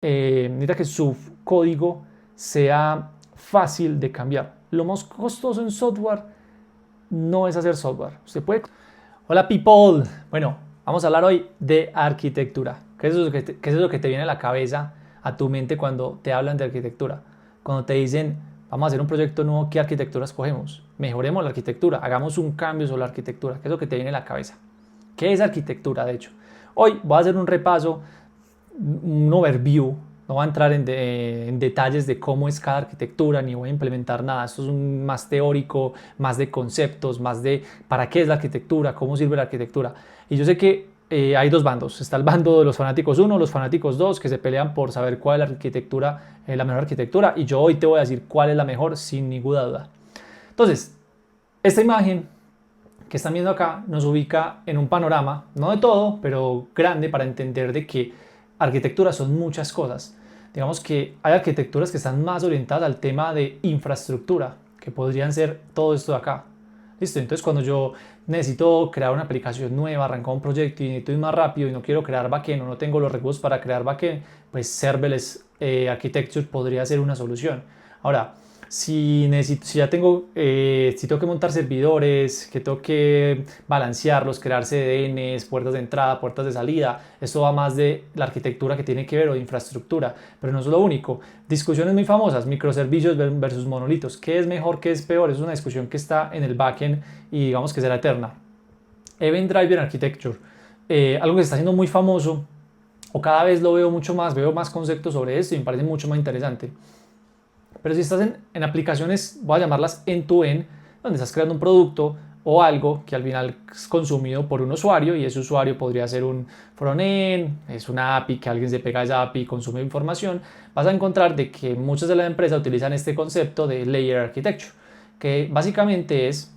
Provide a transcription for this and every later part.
necesita que su código sea fácil de cambiar. Lo más costoso en software no es hacer software. Usted puede... Hola people, bueno, vamos a hablar hoy de arquitectura. ¿Qué es eso que te viene a la cabeza, a tu mente cuando te hablan de arquitectura? Cuando te dicen, vamos a hacer un proyecto nuevo, ¿qué arquitectura escogemos? Mejoremos la arquitectura, hagamos un cambio sobre la arquitectura. ¿Qué es lo que te viene a la cabeza? ¿Qué es arquitectura, de hecho? Hoy voy a hacer un repaso, un overview. No voy a entrar en detalles de cómo es cada arquitectura, ni voy a implementar nada. Esto es más teórico, más de conceptos, más de para qué es la arquitectura, cómo sirve la arquitectura. Y yo sé que hay dos bandos. Está el bando de los fanáticos 1, los fanáticos 2, que se pelean por saber cuál es la arquitectura, la mejor arquitectura. Y yo hoy te voy a decir cuál es la mejor, sin ninguna duda. Entonces, esta imagen que están viendo acá nos ubica en un panorama, no de todo, pero grande para entender de que arquitectura son muchas cosas. Digamos que hay arquitecturas que están más orientadas al tema de infraestructura, que podrían ser todo esto de acá. ¿Listo? Entonces cuando yo necesito crear una aplicación nueva, arrancar un proyecto y necesito ir más rápido y no quiero crear backend o no tengo los recursos para crear backend, pues serverless architecture podría ser una solución. Ahora, si ya tengo, si tengo que montar servidores, que tengo que balancearlos, crear CDNs, puertas de entrada, puertas de salida, esto va más de la arquitectura que tiene que ver o de infraestructura, pero no es lo único. Discusiones muy famosas, microservicios versus monolitos, ¿qué es mejor, qué es peor? Es una discusión que está en el backend y digamos que será eterna. Event Driven Architecture, algo que está siendo muy famoso, o cada vez lo veo más conceptos sobre esto y me parece mucho más interesante. Pero si estás en aplicaciones, voy a llamarlas end-to-end, donde estás creando un producto o algo que al final es consumido por un usuario y ese usuario podría ser un frontend, es una API que alguien se pega a esa API y consume información, vas a encontrar de que muchas de las empresas utilizan este concepto de layer architecture, que básicamente es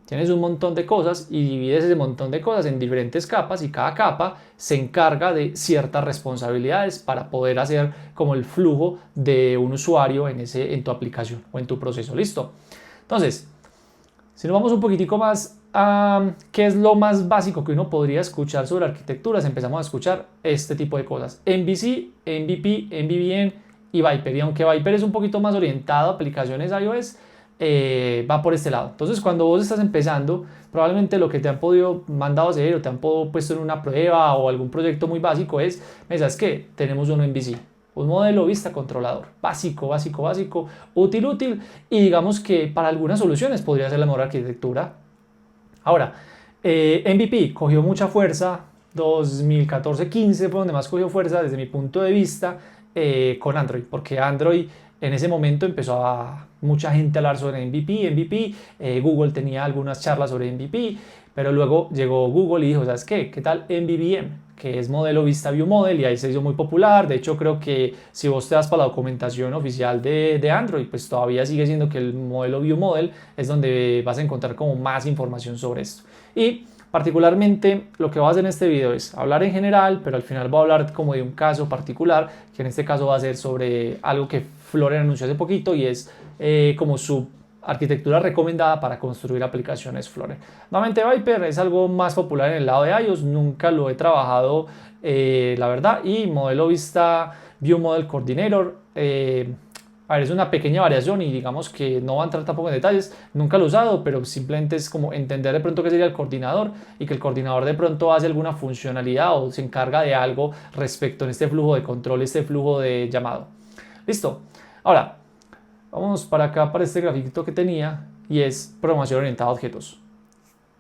tienes un montón de cosas y divides ese montón de cosas en diferentes capas y cada capa se encarga de ciertas responsabilidades para poder hacer como el flujo de un usuario en tu aplicación o en tu proceso. ¿Listo? Entonces, si nos vamos un poquitico más a qué es lo más básico que uno podría escuchar sobre arquitecturas, empezamos a escuchar este tipo de cosas. MVC, MVP, MVVM y Viper. Y aunque Viper es un poquito más orientado a aplicaciones iOS, va por este lado. Entonces cuando vos estás empezando, probablemente lo que te han podido mandado a hacer o te han puesto en una prueba o algún proyecto muy básico es, ¿sabes qué? Tenemos un MVC, un modelo vista controlador, básico, útil y digamos que para algunas soluciones podría ser la mejor arquitectura. Ahora, MVP cogió mucha fuerza, 2014-15 fue donde más cogió fuerza desde mi punto de vista con Android, porque Android en ese momento empezó a mucha gente a hablar sobre MVP, Google tenía algunas charlas sobre MVP, pero luego llegó Google y dijo, ¿sabes qué? ¿Qué tal MVVM? Que es modelo Vista View Model y ahí se hizo muy popular. De hecho, creo que si vos te das para la documentación oficial de Android, pues todavía sigue siendo que el modelo View Model es donde vas a encontrar como más información sobre esto. Y particularmente lo que voy a hacer en este video es hablar en general, pero al final voy a hablar como de un caso particular, que en este caso va a ser sobre algo que Floren anunció hace poquito y es como su arquitectura recomendada para construir aplicaciones Floren. Nuevamente Viper es algo más popular en el lado de iOS, nunca lo he trabajado la verdad, y modelo Vista View Model Coordinator, a ver, es una pequeña variación y digamos que no va a entrar tampoco en detalles, nunca lo he usado, pero simplemente es como entender de pronto qué sería el coordinador y que el coordinador de pronto hace alguna funcionalidad o se encarga de algo respecto en este flujo de control, este flujo de llamado. Listo. Ahora, vamos para acá, para este grafiquito que tenía y es programación orientada a objetos.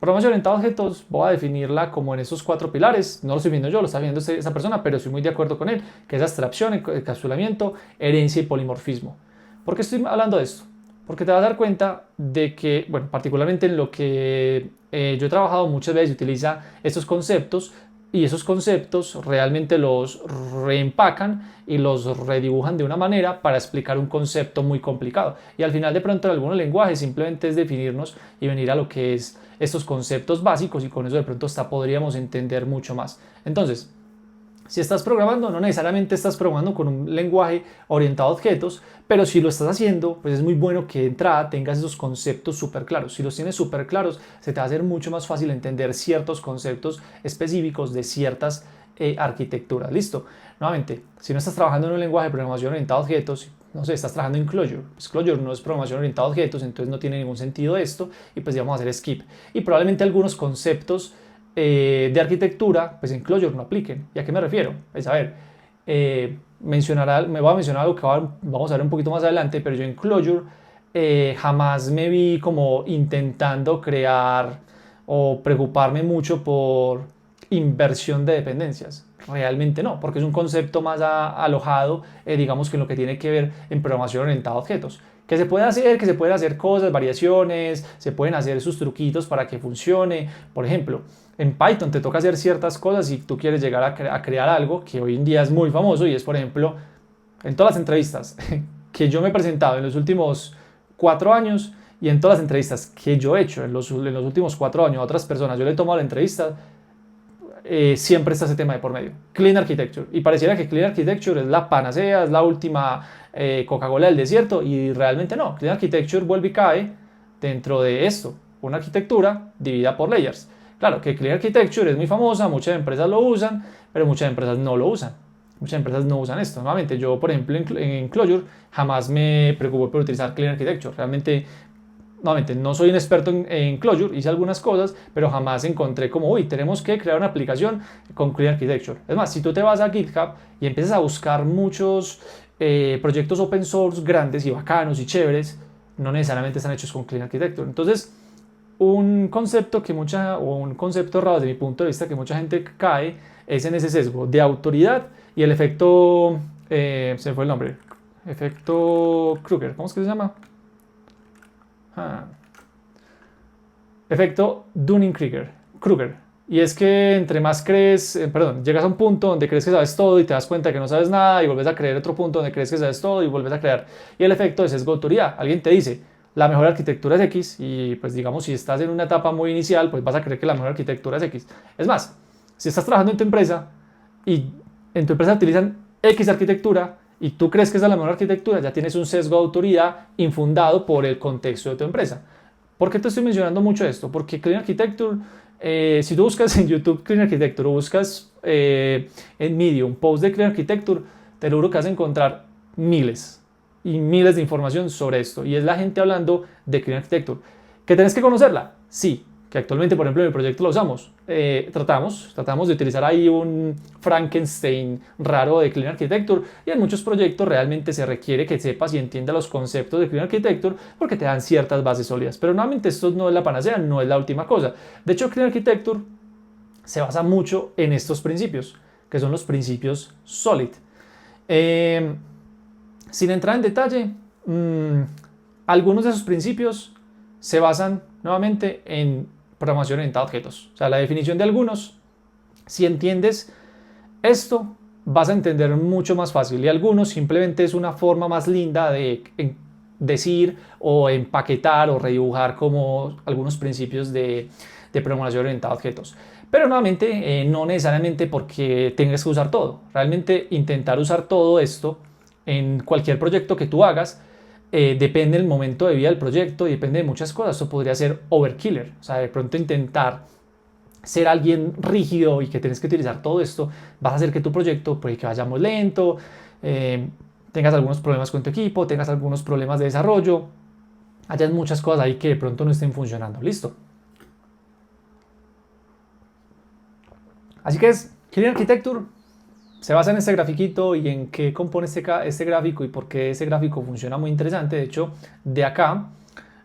Programación orientada a objetos, voy a definirla como en esos 4 pilares, no lo estoy viendo yo, lo está viendo esa persona, pero estoy muy de acuerdo con él, que es abstracción, encapsulamiento, herencia y polimorfismo. ¿Por qué estoy hablando de esto? Porque te vas a dar cuenta de que, bueno, particularmente en lo que yo he trabajado muchas veces utiliza estos conceptos y esos conceptos realmente los reempacan y los redibujan de una manera para explicar un concepto muy complicado. Y al final de pronto en algunos lenguajes simplemente es definirnos y venir a lo que es estos conceptos básicos y con eso de pronto hasta podríamos entender mucho más. Entonces, si estás programando, no necesariamente estás programando con un lenguaje orientado a objetos, pero si lo estás haciendo, pues es muy bueno que de entrada tengas esos conceptos súper claros. Si los tienes súper claros, se te va a hacer mucho más fácil entender ciertos conceptos específicos de ciertas arquitectura. Listo. Nuevamente, si no estás trabajando en un lenguaje de programación orientado a objetos, no sé, estás trabajando en Clojure. Pues Clojure no es programación orientada a objetos, entonces no tiene ningún sentido esto y pues ya vamos a hacer skip. Y probablemente algunos conceptos de arquitectura pues en Clojure no apliquen. ¿Y a qué me refiero? Pues a ver, me voy a mencionar algo que vamos a ver un poquito más adelante, pero yo en Clojure jamás me vi como intentando crear o preocuparme mucho por inversión de dependencias. Realmente no, porque es un concepto más alojado, digamos que en lo que tiene que ver en programación orientada a objetos. Que se pueden hacer cosas, variaciones, se pueden hacer sus truquitos para que funcione. Por ejemplo, en Python te toca hacer ciertas cosas si tú quieres llegar a crear algo que hoy en día es muy famoso y es, por ejemplo, en todas las entrevistas que yo me he presentado en los últimos 4 años y en todas las entrevistas que yo he hecho en los últimos 4 años a otras personas, yo le he tomado la entrevista, siempre está ese tema de por medio, Clean Architecture. Y pareciera que Clean Architecture es la panacea, es la última Coca-Cola del desierto, y realmente no. Clean Architecture vuelve y cae dentro de esto, una arquitectura dividida por layers. Claro que Clean Architecture es muy famosa, muchas empresas lo usan, pero muchas empresas no lo usan. Muchas empresas no usan esto. Nuevamente, yo, por ejemplo, en Clojure jamás me preocupé por utilizar Clean Architecture. Realmente, nuevamente, no soy un experto en Clojure, hice algunas cosas, pero jamás encontré como, uy, tenemos que crear una aplicación con Clean Architecture. Es más, si tú te vas a GitHub y empiezas a buscar muchos proyectos open source grandes y bacanos y chéveres, no necesariamente están hechos con Clean Architecture. Entonces, un concepto errado desde mi punto de vista que mucha gente cae es en ese sesgo de autoridad y el efecto, se me fue el nombre, efecto Kruger, ¿cómo es que se llama? Efecto Dunning-Kruger. Y es que entre más crees, llegas a un punto donde crees que sabes todo y te das cuenta que no sabes nada y vuelves a creer otro punto donde crees que sabes todo y vuelves a creer. Y el efecto de sesgo de autoridad. Alguien te dice, la mejor arquitectura es X y pues digamos si estás en una etapa muy inicial pues vas a creer que la mejor arquitectura es X. Es más, si estás trabajando en tu empresa y en tu empresa utilizan X arquitectura y tú crees que esa es la mejor arquitectura, ya tienes un sesgo de autoridad infundado por el contexto de tu empresa. ¿Por qué te estoy mencionando mucho esto? Porque Clean Architecture, si tú buscas en YouTube Clean Architecture o buscas en Medium post de Clean Architecture, te lo juro que vas a encontrar miles y miles de información sobre esto. Y es la gente hablando de Clean Architecture. ¿Que tenés que conocerla? Sí. Que actualmente, por ejemplo, en el proyecto lo usamos. Tratamos de utilizar ahí un Frankenstein raro de Clean Architecture y en muchos proyectos realmente se requiere que sepas y entiendas los conceptos de Clean Architecture porque te dan ciertas bases sólidas. Pero nuevamente esto no es la panacea, no es la última cosa. De hecho, Clean Architecture se basa mucho en estos principios, que son los principios SOLID. Sin entrar en detalle, algunos de esos principios se basan nuevamente en programación orientada a objetos. O sea, la definición de algunos, si entiendes esto, vas a entender mucho más fácil. Y algunos simplemente es una forma más linda de decir o empaquetar o redibujar como algunos principios de programación orientada a objetos. Pero nuevamente, no necesariamente porque tengas que usar todo. Realmente intentar usar todo esto en cualquier proyecto que tú hagas depende del momento de vida del proyecto y depende de muchas cosas. Eso podría ser overkiller, o sea, de pronto intentar ser alguien rígido y que tienes que utilizar todo esto, vas a hacer que tu proyecto puede que vaya muy lento, tengas algunos problemas con tu equipo, tengas algunos problemas de desarrollo, hayas muchas cosas ahí que de pronto no estén funcionando. Listo. Así que es Clean Architecture. Se basa en este grafiquito y en qué compone este gráfico y por qué ese gráfico funciona muy interesante. De hecho, de acá,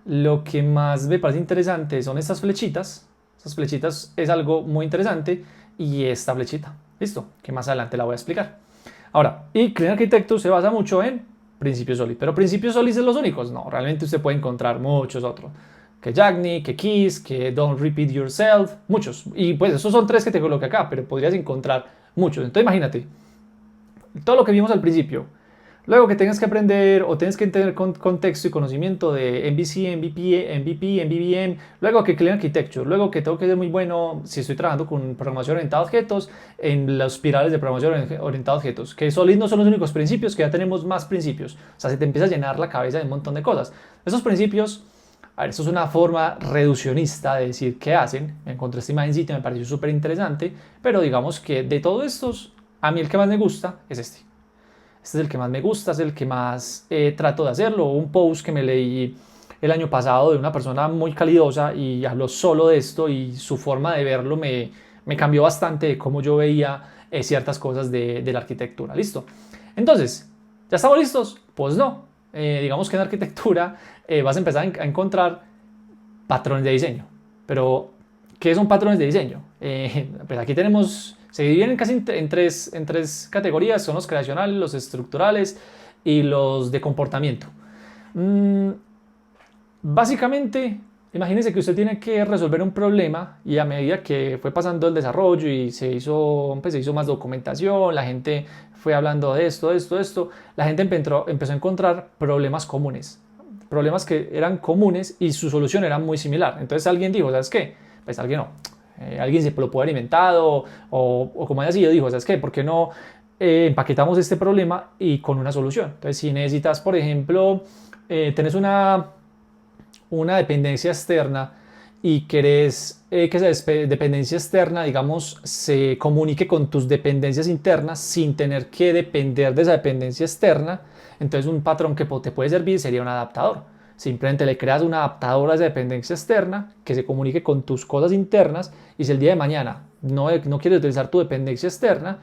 lo que más me parece interesante son estas flechitas. Estas flechitas es algo muy interesante y esta flechita. Listo, que más adelante la voy a explicar. Ahora, y Clean Architecture se basa mucho en principios SOLID. Pero principios SOLID son los únicos. No, realmente usted puede encontrar muchos otros. Que Jagni, que Kiss, que Don't Repeat Yourself, muchos. Y pues esos son 3 que te coloqué acá, pero podrías encontrar muchos. Entonces imagínate, todo lo que vimos al principio, luego que tengas que aprender o tienes que tener contexto y conocimiento de MVC, MVP, MVVM, luego que Clean Architecture, luego que tengo que ser muy bueno si estoy trabajando con programación orientada a objetos en los pirales de programación orientada a objetos, que SOLID no son los únicos principios, que ya tenemos más principios. O sea, se te empieza a llenar la cabeza de un montón de cosas. Esos principios A ver, esto es una forma reduccionista de decir qué hacen. Me encontré esta imagencita y me pareció súper interesante, pero digamos que de todos estos, a mí el que más me gusta es este. Este es el que más me gusta, es el que más trato de hacerlo. Un post que me leí el año pasado de una persona muy calidosa y habló solo de esto y su forma de verlo me cambió bastante de cómo yo veía ciertas cosas de la arquitectura. ¿Listo? Entonces, ¿ya estamos listos? Pues no. Digamos que en arquitectura vas a empezar a encontrar patrones de diseño. Pero, ¿qué son patrones de diseño? Pues aquí tenemos, se dividen casi en tres categorías, son los creacionales, los estructurales y los de comportamiento. Básicamente, imagínense que usted tiene que resolver un problema y a medida que fue pasando el desarrollo y se hizo más documentación, la gente fue hablando de esto, la gente empezó a encontrar problemas comunes. Problemas que eran comunes y su solución era muy similar. Entonces alguien dijo, ¿sabes qué? Pues alguien no. Alguien se lo puede haber inventado o como haya sido, dijo, ¿sabes qué? ¿Por qué no empaquetamos este problema y con una solución? Entonces si necesitas, por ejemplo, tenés una dependencia externa y querés que esa dependencia externa, digamos, se comunique con tus dependencias internas sin tener que depender de esa dependencia externa, entonces un patrón que te puede servir sería un adaptador. Simplemente le creas un adaptador a esa dependencia externa que se comunique con tus cosas internas y si el día de mañana no quieres utilizar tu dependencia externa,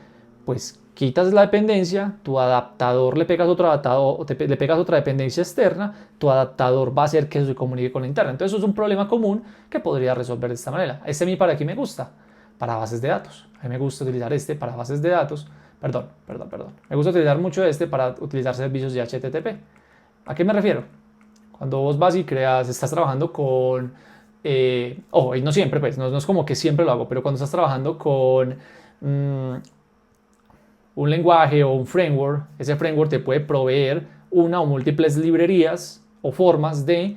pues quitas la dependencia, tu adaptador le pegas otro adaptador, le pegas otra dependencia externa, tu adaptador va a hacer que eso se comunique con la interna. Entonces eso es un problema común que podría resolver de esta manera. Este a mí para qué me gusta, para bases de datos. A mí me gusta utilizar este para bases de datos. Perdón. Me gusta utilizar mucho este para utilizar servicios de HTTP. ¿A qué me refiero? Cuando vos vas y estás trabajando con... y no siempre, pues, no es como que siempre lo hago, pero cuando estás trabajando con un lenguaje o un framework, ese framework te puede proveer una o múltiples librerías o formas de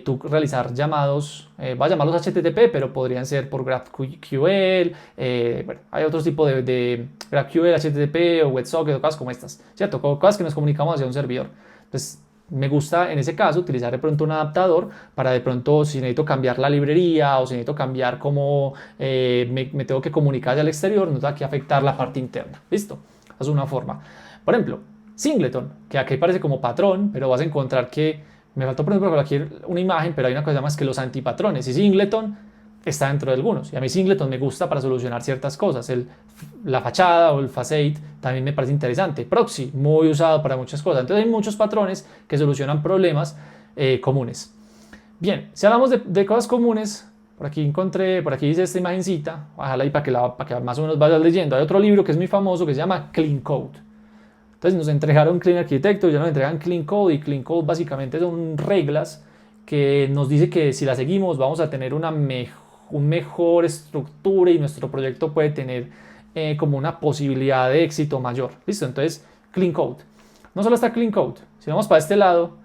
tú realizar llamados, va a llamarlos HTTP, pero podrían ser por GraphQL, bueno, hay otros tipos de GraphQL, HTTP o WebSocket o cosas como estas, ¿cierto? Cosas que nos comunicamos hacia un servidor. Entonces, me gusta en ese caso utilizar de pronto un adaptador para de pronto si necesito cambiar la librería o si necesito cambiar cómo me tengo que comunicar hacia el exterior, no tengo que afectar la parte interna. ¿Listo? Esa es una forma. Por ejemplo, Singleton, que aquí parece como patrón, pero vas a encontrar que me faltó por ejemplo aquí una imagen, pero hay una cosa más que los antipatrones y Singleton está dentro de algunos. Y a mí Singleton me gusta para solucionar ciertas cosas. La fachada o el facade también me parece interesante. Proxy, muy usado para muchas cosas. Entonces hay muchos patrones que solucionan problemas comunes. Bien, si hablamos de cosas comunes, por aquí dice esta imagencita, ojalá y para que más o menos vayas leyendo. Hay otro libro que es muy famoso que se llama Clean Code. Entonces nos entregaron Clean Architecture, ya nos entregan Clean Code y Clean Code básicamente son reglas que nos dice que si las seguimos vamos a tener una mejor estructura y nuestro proyecto puede tener como una posibilidad de éxito mayor. ¿Listo? Entonces, Clean Code. No solo está Clean Code, si vamos para este lado,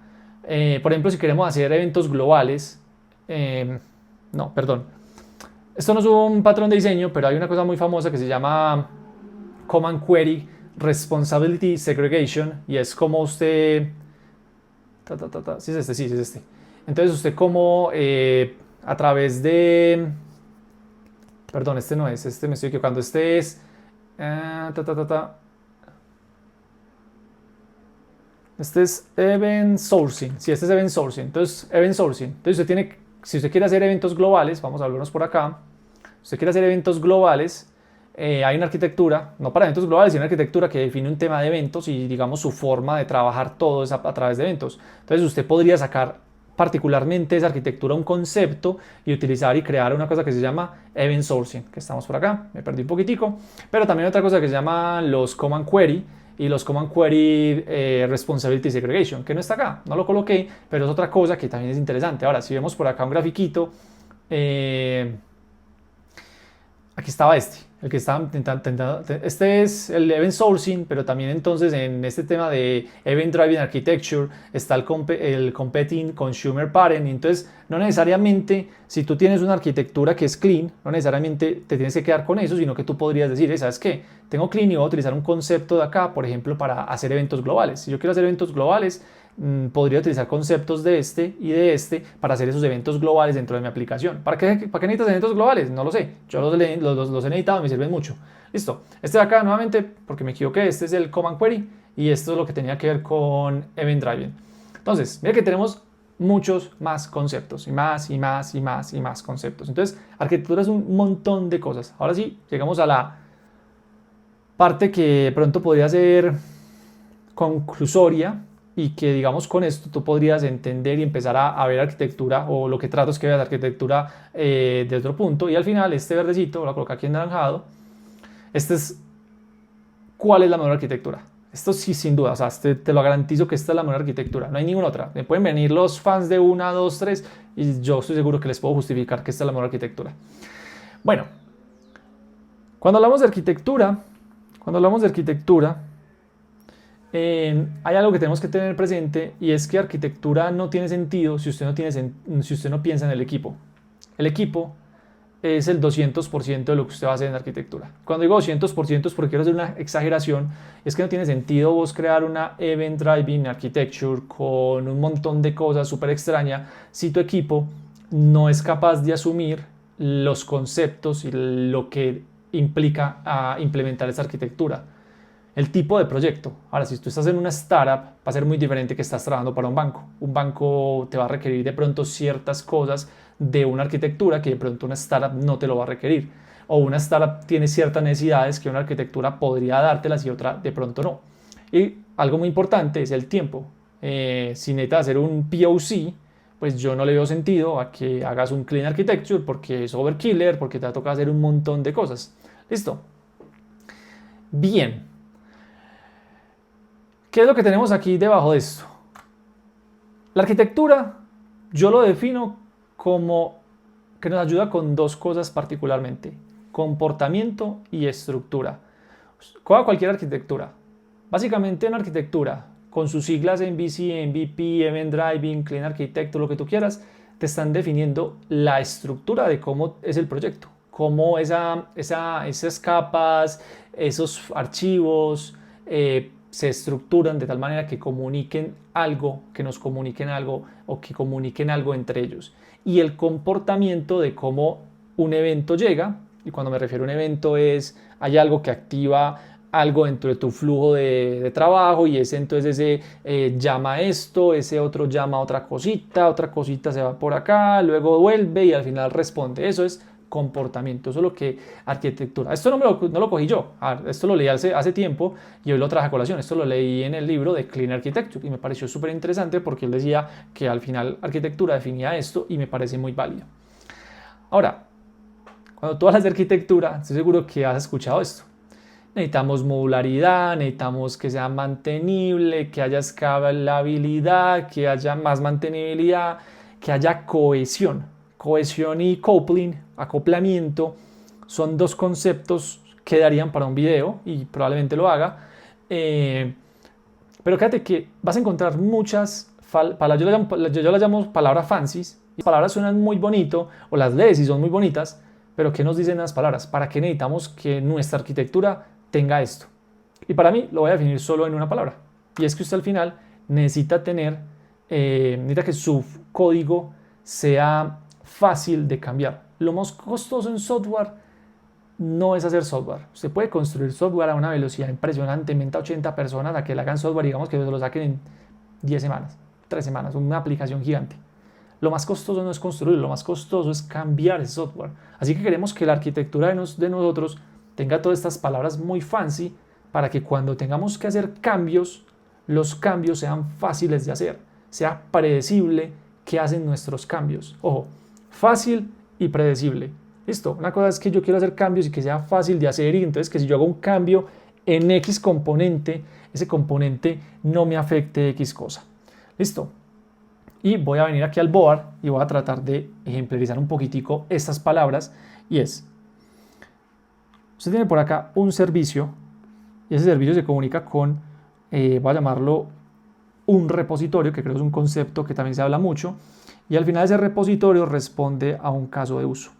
por ejemplo, si queremos hacer eventos globales, esto no es un patrón de diseño, pero hay una cosa muy famosa que se llama Command Query Responsibility Segregation y es como usted... Sí es este. Entonces usted como a través de... Perdón, este no es, me estoy equivocando. Este es... Este es Event Sourcing. Sí, este es Event Sourcing. Entonces, Event Sourcing. Entonces usted tiene... Si usted quiere hacer eventos globales, vamos a hablarnos por acá. Si usted quiere hacer eventos globales, hay una arquitectura, no para eventos globales, sino una arquitectura que define un tema de eventos y digamos su forma de trabajar todo es a través de eventos. Entonces usted podría sacar particularmente esa arquitectura un concepto y utilizar y crear una cosa que se llama Event Sourcing, que estamos por acá, me perdí un poquitico, pero también otra cosa que se llama los Command Query y los Command Query Responsibility Segregation, que no está acá, no lo coloqué, pero es otra cosa que también es interesante. Ahora, si vemos por acá un grafiquito, aquí estaba el que estaba intentando, este es el Event Sourcing, pero también entonces en este tema de Event Driven Architecture está el Competing Consumer Pattern. Entonces, no necesariamente si tú tienes una arquitectura que es clean, no necesariamente te tienes que quedar con eso, sino que tú podrías decir, ¿sabes qué? Tengo clean y voy a utilizar un concepto de acá, por ejemplo, para hacer eventos globales. Si yo quiero hacer eventos globales, podría utilizar conceptos de este y de este para hacer esos eventos globales dentro de mi aplicación. ¿Para qué necesitas eventos globales? No lo sé. Yo los he necesitado y me sirven mucho. Listo. Este de acá, nuevamente, porque me equivoqué, este es el Command Query y esto es lo que tenía que ver con Event Driven. Entonces, mira que tenemos muchos más conceptos y más y más y más y más conceptos. Entonces, arquitectura es un montón de cosas. Ahora sí, llegamos a la parte que de pronto podría ser conclusoria y que digamos con esto tú podrías entender y empezar a ver arquitectura, o lo que trato es que veas arquitectura de otro punto. Y al final este verdecito, lo coloco aquí en naranjado, este es cuál es la mejor arquitectura. Esto sí, sin duda, o sea, te lo garantizo que esta es la mejor arquitectura, no hay ninguna otra. Me pueden venir los fans de 1, 2, 3 y yo estoy seguro que les puedo justificar que esta es la mejor arquitectura. Bueno, cuando hablamos de arquitectura, hay algo que tenemos que tener presente, y es que arquitectura no tiene sentido si usted no piensa en el equipo. El equipo es el 200% de lo que usted va a hacer en arquitectura. Cuando digo 200% es porque quiero hacer una exageración, es que no tiene sentido vos crear una Event Driven Architecture con un montón de cosas súper extrañas si tu equipo no es capaz de asumir los conceptos y lo que implica implementar esa arquitectura. El tipo de proyecto. Ahora, si tú estás en una startup, va a ser muy diferente que estás trabajando para un banco. Un banco te va a requerir de pronto ciertas cosas de una arquitectura que de pronto una startup no te lo va a requerir. O una startup tiene ciertas necesidades que una arquitectura podría dártelas y otra de pronto no. Y algo muy importante es el tiempo. Si necesitas hacer un POC, pues yo no le veo sentido a que hagas un clean architecture porque es overkiller, porque te va a tocar hacer un montón de cosas. ¿Listo? Bien. ¿Qué es lo que tenemos aquí debajo de esto? La arquitectura yo lo defino como que nos ayuda con dos cosas particularmente: comportamiento y estructura. Coja cualquier arquitectura. Básicamente una arquitectura con sus siglas MVC, MVP, Event Driving, Clean Architecture, lo que tú quieras, te están definiendo la estructura de cómo es el proyecto, cómo esas capas, esos archivos, se estructuran de tal manera que comuniquen algo, que nos comuniquen algo o que comuniquen algo entre ellos. Y el comportamiento de cómo un evento llega, y cuando me refiero a un evento hay algo que activa algo dentro de tu flujo de trabajo, y entonces ese llama a esto, ese otro llama a otra cosita se va por acá, luego vuelve y al final responde. Eso es comportamiento, eso es lo que arquitectura. Esto no lo cogí yo, esto lo leí hace tiempo y hoy lo traje a colación. Esto lo leí en el libro de Clean Architecture y me pareció súper interesante porque él decía que al final arquitectura definía esto y me parece muy válido. Ahora, cuando tú hablas de arquitectura, estoy seguro que has escuchado esto. Necesitamos modularidad, necesitamos que sea mantenible, que haya escalabilidad, que haya más mantenibilidad, que haya cohesión. Cohesión y coupling, acoplamiento, son dos conceptos que darían para un video y probablemente lo haga. Pero fíjate que vas a encontrar muchas palabras, yo las llamo palabras fancies. Las palabras suenan muy bonito o las lees y son muy bonitas, pero ¿qué nos dicen las palabras? ¿Para qué necesitamos que nuestra arquitectura tenga esto? Y para mí lo voy a definir solo en una palabra, y es que usted al final necesita que su código sea fácil de cambiar. Lo más costoso en software no es hacer software. Usted puede construir software a una velocidad impresionante, menta 80 personas a que le hagan software, digamos que se lo saquen en 10 semanas, 3 semanas, una aplicación gigante. Lo más costoso no es construir, lo más costoso es cambiar ese software. Así que queremos que la arquitectura de nosotros tenga todas estas palabras muy fancy para que cuando tengamos que hacer cambios, los cambios sean fáciles de hacer, sea predecible qué hacen nuestros cambios. Ojo, fácil y predecible. Listo, una cosa es que yo quiero hacer cambios y que sea fácil de hacer, y entonces que si yo hago un cambio en X componente, ese componente no me afecte X cosa. Listo. Y voy a venir aquí al board y voy a tratar de ejemplarizar un poquitico estas palabras, y es: Usted tiene por acá un servicio y ese servicio se comunica con, voy a llamarlo un repositorio, que creo que es un concepto que también se habla mucho, y al final ese repositorio responde a un caso de uso.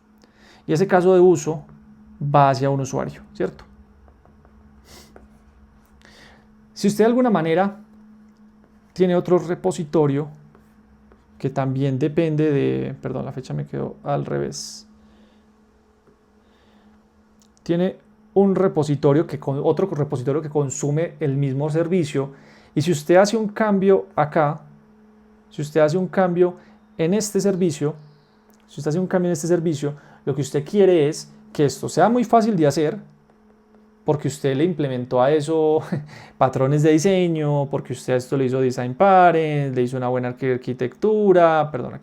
Y ese caso de uso va hacia un usuario, ¿cierto? Si usted de alguna manera tiene otro repositorio que también depende de, perdón, la fecha me quedó al revés. Tiene un repositorio otro repositorio que consume el mismo servicio, y si usted hace un cambio acá, si usted hace un cambio en este servicio, lo que usted quiere es que esto sea muy fácil de hacer, porque usted le implementó a eso patrones de diseño, porque usted a esto le hizo design parent, le hizo una buena arquitectura, perdón,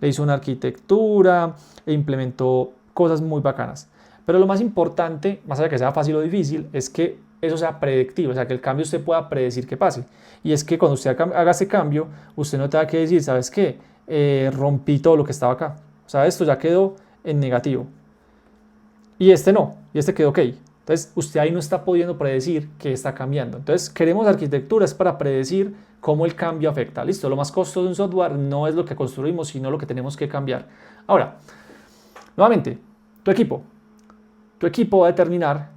le hizo una arquitectura e implementó cosas muy bacanas. Pero lo más importante, más allá de que sea fácil o difícil, es que eso sea predictivo, o sea, que el cambio usted pueda predecir que pase. Y es que cuando usted haga ese cambio, usted no tenga que decir, ¿sabes qué? Rompí todo lo que estaba acá. O sea, esto ya quedó en negativo. Y este no, y este quedó ok. Entonces, usted ahí no está pudiendo predecir qué está cambiando. Entonces, queremos arquitecturas para predecir cómo el cambio afecta. Listo, lo más costoso de un software no es lo que construimos, sino lo que tenemos que cambiar. Ahora, nuevamente, tu equipo va a determinar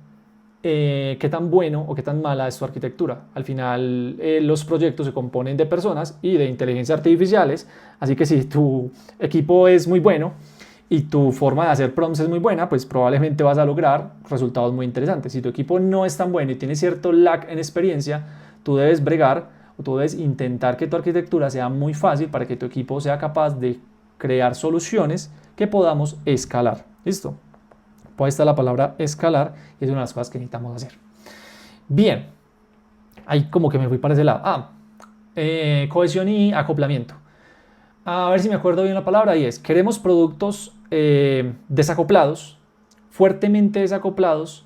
qué tan bueno o qué tan mala es tu arquitectura. Al final, los proyectos se componen de personas y de inteligencias artificiales, así que si tu equipo es muy bueno y tu forma de hacer prompts es muy buena, pues probablemente vas a lograr resultados muy interesantes. Si tu equipo no es tan bueno y tiene cierto lag en experiencia, tú debes bregar o tú debes intentar que tu arquitectura sea muy fácil para que tu equipo sea capaz de crear soluciones que podamos escalar. ¿Listo? Pues ahí está la palabra escalar y es una de las cosas que necesitamos hacer. Bien, ahí como que me fui para ese lado. Cohesión y acoplamiento. A ver si me acuerdo bien la palabra, y es, queremos productos desacoplados, fuertemente desacoplados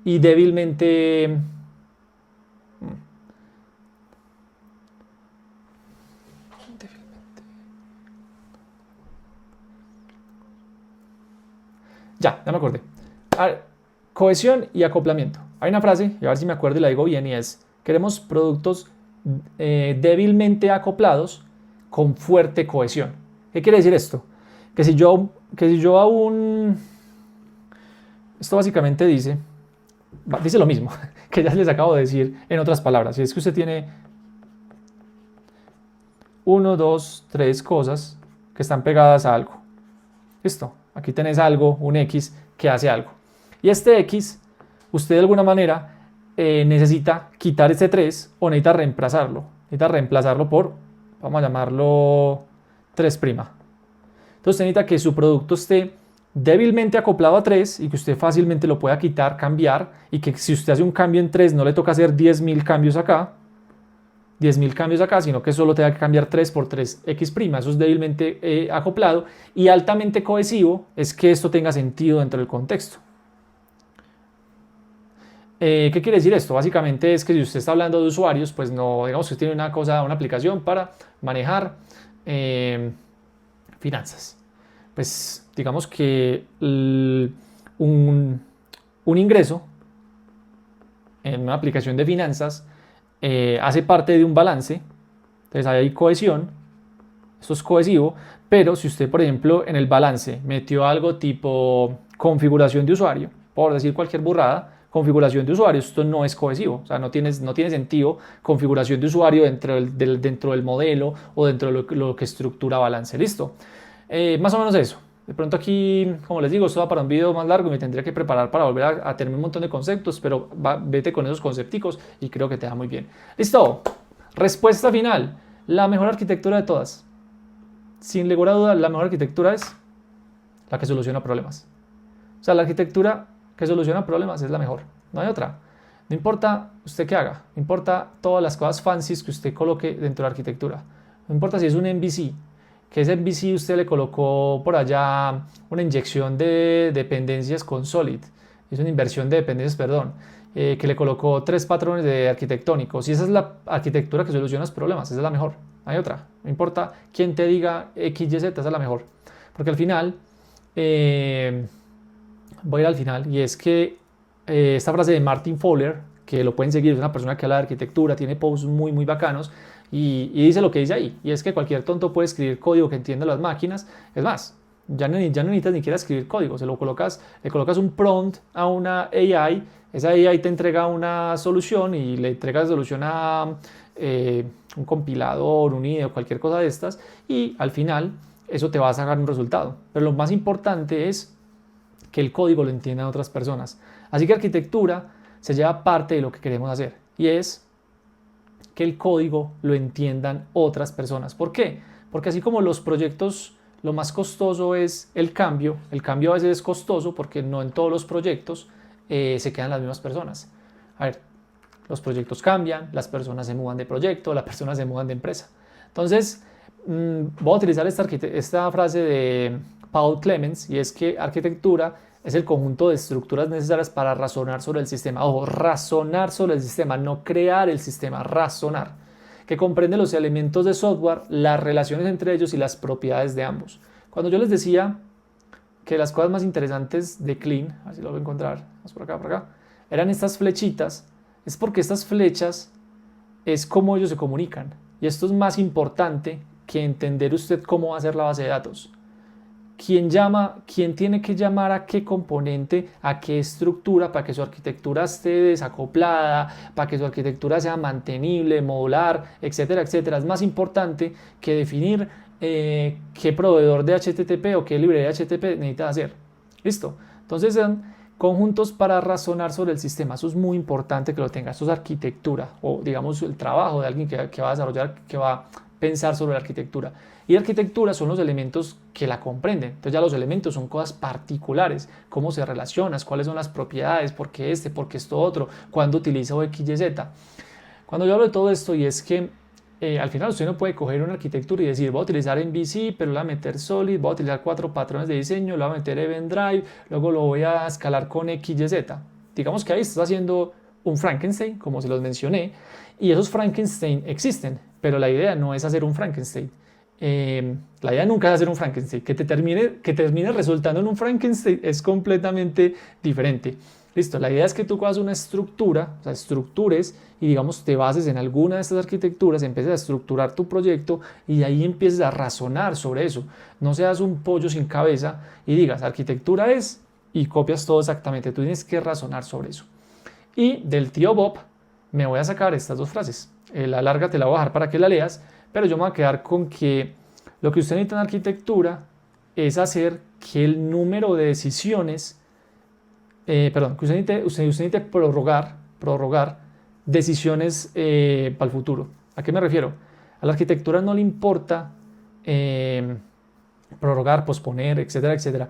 y débilmente... Ya me acordé. Cohesión y acoplamiento. Hay una frase, y a ver si me acuerdo y la digo bien, y es, queremos productos débilmente acoplados con fuerte cohesión. ¿Qué quiere decir esto? Que si yo aún... Esto básicamente dice lo mismo que ya les acabo de decir en otras palabras. Si es que usted tiene 1, 2, 3 cosas que están pegadas a algo. Listo. Aquí tenés algo, un X, que hace algo. Y este X, usted de alguna manera necesita quitar este 3 o necesita reemplazarlo. Necesita reemplazarlo por, vamos a llamarlo 3'. Entonces usted necesita que su producto esté débilmente acoplado a 3 y que usted fácilmente lo pueda quitar, cambiar, y que si usted hace un cambio en 3 no le toca hacer 10.000 cambios acá, sino que solo tenga que cambiar 3 por 3x'. Eso es débilmente acoplado, y altamente cohesivo es que esto tenga sentido dentro del contexto. ¿Qué quiere decir esto? Básicamente es que si usted está hablando de usuarios, pues no, digamos que usted tiene una aplicación para manejar finanzas. Pues digamos que un ingreso en una aplicación de finanzas hace parte de un balance, entonces hay cohesión, esto es cohesivo, pero si usted, por ejemplo, en el balance metió algo tipo configuración de usuario, por decir cualquier burrada, configuración de usuario, esto no es cohesivo, o sea, no tiene sentido configuración de usuario dentro del modelo o dentro de lo que estructura balance. Listo. Más o menos eso. De pronto aquí, como les digo, esto va para un video más largo y me tendría que preparar para volver a tener un montón de conceptos, pero vete con esos concepticos y creo que te da muy bien. Listo. Respuesta final. La mejor arquitectura de todas. Sin lugar a duda, la mejor arquitectura es la que soluciona problemas. O sea, la arquitectura que soluciona problemas es la mejor. No hay otra. No importa usted qué haga. No importa todas las cosas fancies que usted coloque dentro de la arquitectura. No importa si es un MVC. Que ese MVC usted le colocó por allá una inyección de dependencias con Solid. Es una inversión de dependencias, perdón. Que le colocó 3 patrones de arquitectónicos. Y esa es la arquitectura que soluciona los problemas. Esa es la mejor. No hay otra. No importa quién te diga X, Y, Z, esa es la mejor. Porque al final voy a ir al final, y es que esta frase de Martin Fowler, que lo pueden seguir, es una persona que habla de arquitectura, tiene posts muy muy bacanos, y dice lo que dice ahí, y es que cualquier tonto puede escribir código que entienda las máquinas. Es más, ya no necesitas ni siquiera escribir código, le colocas un prompt a una AI, esa AI te entrega una solución y le entrega la solución a un compilador, un IDE o cualquier cosa de estas, y al final eso te va a sacar un resultado. Pero lo más importante es que el código lo entiendan otras personas. Así que arquitectura se lleva parte de lo que queremos hacer, y es que el código lo entiendan otras personas. ¿Por qué? Porque así como los proyectos, lo más costoso es el cambio a veces es costoso porque no en todos los proyectos se quedan las mismas personas. A ver, los proyectos cambian, las personas se mudan de proyecto, las personas se mudan de empresa. Entonces, voy a utilizar esta frase de Paul Clemens, y es que arquitectura es el conjunto de estructuras necesarias para razonar sobre el sistema. Ojo, razonar sobre el sistema, no crear el sistema, razonar, que comprende los elementos de software, las relaciones entre ellos y las propiedades de ambos. Cuando yo les decía que las cosas más interesantes de Clean, así lo voy a encontrar, vamos por acá, eran estas flechitas, es porque estas flechas es cómo ellos se comunican. Y esto es más importante que entender usted cómo va a ser la base de datos. ¿Quién tiene que llamar a qué componente, a qué estructura para que su arquitectura esté desacoplada, para que su arquitectura sea mantenible, modular, etcétera, etcétera? Es más importante que definir qué proveedor de HTTP o qué librería de HTTP necesita hacer. ¿Listo? Entonces son conjuntos para razonar sobre el sistema. Eso es muy importante que lo tenga. Esto es arquitectura, o digamos el trabajo de alguien que va a desarrollar, que va a pensar sobre la arquitectura. Y arquitectura son los elementos que la comprenden. Entonces ya los elementos son cosas particulares, cómo se relacionan, cuáles son las propiedades, por qué esto otro, cuándo utilizo X, Y, Z. Cuando yo hablo de todo esto, y es que al final usted no puede coger una arquitectura y decir voy a utilizar MVC, pero lo voy a meter Solid, voy a utilizar 4 patrones de diseño, lo voy a meter Event Drive, luego lo voy a escalar con X, Y, Z. Digamos que ahí estás haciendo un Frankenstein, como se los mencioné, y esos Frankenstein existen, pero la idea no es hacer un Frankenstein. La idea nunca es hacer un Frankenstein. Que termine resultando en un Frankenstein es completamente diferente. Listo, la idea es que tú cojas una estructura, o sea, estructures, y digamos te bases en alguna de estas arquitecturas, empieces a estructurar tu proyecto y de ahí empieces a razonar sobre eso. No seas un pollo sin cabeza y digas arquitectura es, y copias todo exactamente. Tú tienes que razonar sobre eso. Y del tío Bob me voy a sacar estas dos frases. La larga te la voy a dejar para que la leas, pero yo me voy a quedar con que lo que usted necesita en arquitectura es hacer que el número de decisiones, que usted necesite prorrogar decisiones para el futuro. ¿A qué me refiero? A la arquitectura no le importa prorrogar, posponer, etcétera, etcétera.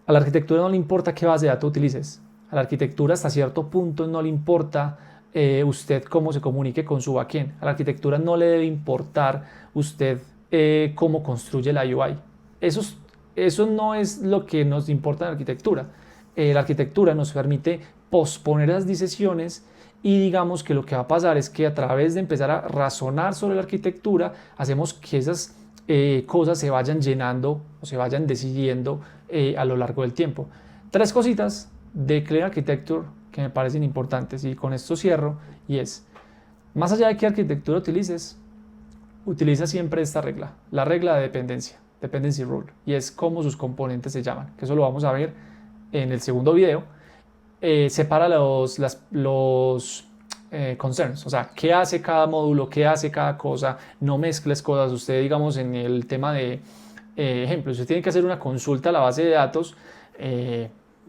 A la arquitectura no le importa qué base de datos utilices. A la arquitectura hasta cierto punto no le importa usted cómo se comunique con su backend. A la arquitectura no le debe importar usted cómo construye la UI. Eso no es lo que nos importa en la arquitectura. La arquitectura nos permite posponer las decisiones, y digamos que lo que va a pasar es que a través de empezar a razonar sobre la arquitectura hacemos que esas cosas se vayan llenando o se vayan decidiendo a lo largo del tiempo. 3 cositas de Clean Architecture que me parecen importantes, y con esto cierro, y es, más allá de qué arquitectura utilices, utiliza siempre esta regla, la regla de dependencia, dependency rule, y es cómo sus componentes se llaman, que eso lo vamos a ver en el segundo video. Separa los concerns, o sea, qué hace cada módulo, qué hace cada cosa, no mezcles cosas. Usted, digamos, en el tema de ejemplo, usted tiene que hacer una consulta a la base de datos,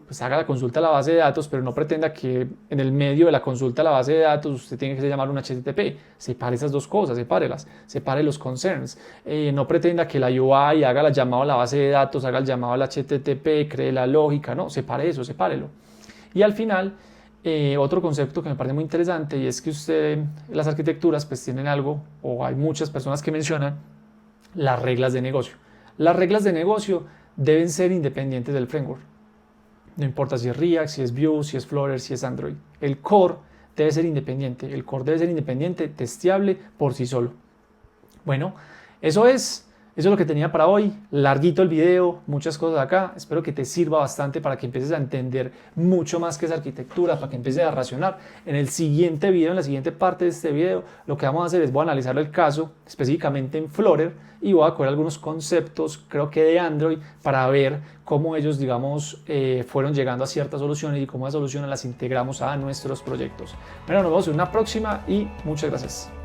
pues haga la consulta a la base de datos, pero no pretenda que en el medio de la consulta a la base de datos usted tiene que llamar un HTTP. Separe esas dos cosas, sepárelas, separe los concerns. No pretenda que la UI haga el llamado a la base de datos, haga el llamado al HTTP, cree la lógica. No, separe eso, sepárelo. Y al final, otro concepto que me parece muy interesante, y es que las arquitecturas pues tienen algo, o hay muchas personas que mencionan, las reglas de negocio. Las reglas de negocio deben ser independientes del framework. No importa si es React, si es Vue, si es Flutter, si es Android. El core debe ser independiente. El core debe ser independiente, testeable por sí solo. Bueno, eso es eso es lo que tenía para hoy. Larguito el video, muchas cosas acá. Espero que te sirva bastante para que empieces a entender mucho más qué es arquitectura, para que empieces a razonar. En el siguiente video, en la siguiente parte de este video, lo que vamos a hacer es voy a analizar el caso específicamente en Flutter y voy a coger algunos conceptos, creo que de Android, para ver cómo ellos, digamos, fueron llegando a ciertas soluciones y cómo esas soluciones las integramos a nuestros proyectos. Bueno, nos vemos en una próxima y muchas gracias.